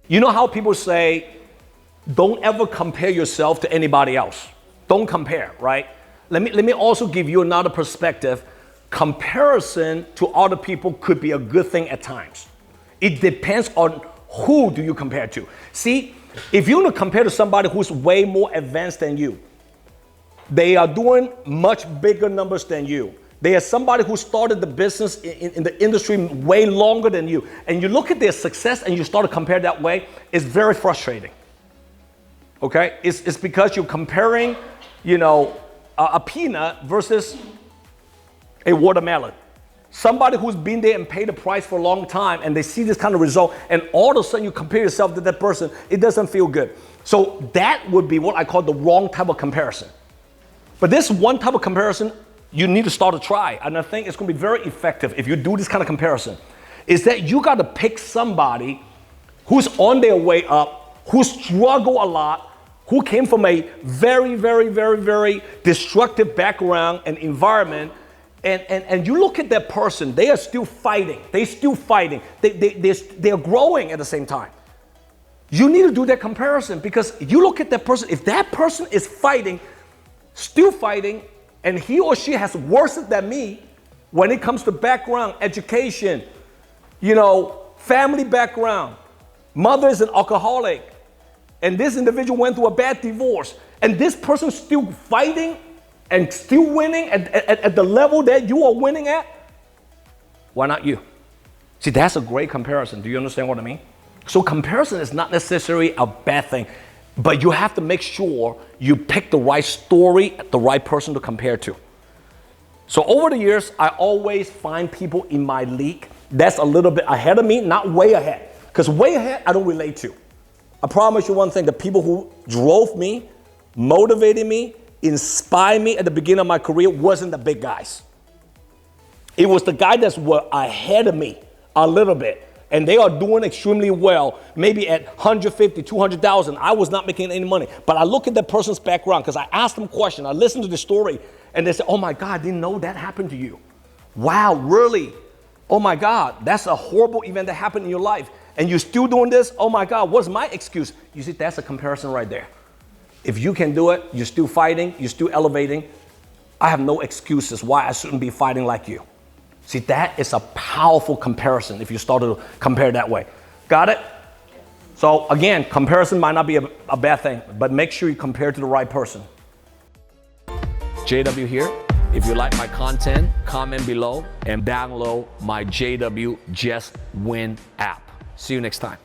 You know how people say, don't ever compare yourself to anybody else. Don't compare, right? Let me also give you another perspective. Comparison to other people could be a good thing at times. It depends on who do you compare to. See, if you want to compare to somebody who's way more advanced than you, they are doing much bigger numbers than you. They are somebody who started the business in the industry way longer than you. And you look at their success and you start to compare that way, it's very frustrating. Okay? It's because you're comparing, a peanut versus a watermelon. Somebody who's been there and paid the price for a long time and they see this kind of result, and all of a sudden you compare yourself to that person, it doesn't feel good. So that would be what I call the wrong type of comparison. But this one type of comparison, you need to start to try. And I think it's going to be very effective if you do this kind of comparison, is that you got to pick somebody who's on their way up, who struggle a lot, who came from a very, very, very, very destructive background and environment. And you look at that person, they are still fighting. They're still fighting. They're growing at the same time. You need to do that comparison, because you look at that person, if that person is fighting, still fighting, and he or she has worse than me when it comes to background, education, family background, mother is an alcoholic, and this individual went through a bad divorce, and this person's still fighting and still winning at the level that you are winning at, why not you? See, that's a great comparison. Do you understand what I mean? So comparison is not necessarily a bad thing, but you have to make sure you pick the right story, the right person to compare to. So over the years, I always find people in my league that's a little bit ahead of me, not way ahead. Because way ahead, I don't relate to. I promise you one thing, the people who drove me, motivated me, inspired me at the beginning of my career wasn't the big guys. It was the guys that were ahead of me a little bit. And they are doing extremely well, maybe at 150, 200,000. I was not making any money. But I look at that person's background, because I asked them questions. I listened to the story, and they said, oh my God, I didn't know that happened to you. Wow, really? Oh my God, that's a horrible event that happened in your life. And you're still doing this? Oh my God, what's my excuse? You see, that's a comparison right there. If you can do it, you're still fighting, you're still elevating. I have no excuses why I shouldn't be fighting like you. See, that is a powerful comparison if you start to compare that way. Got it? So again, comparison might not be a bad thing, but make sure you compare to the right person. JW here. If you like my content, comment below and download my JW Just Win app. See you next time.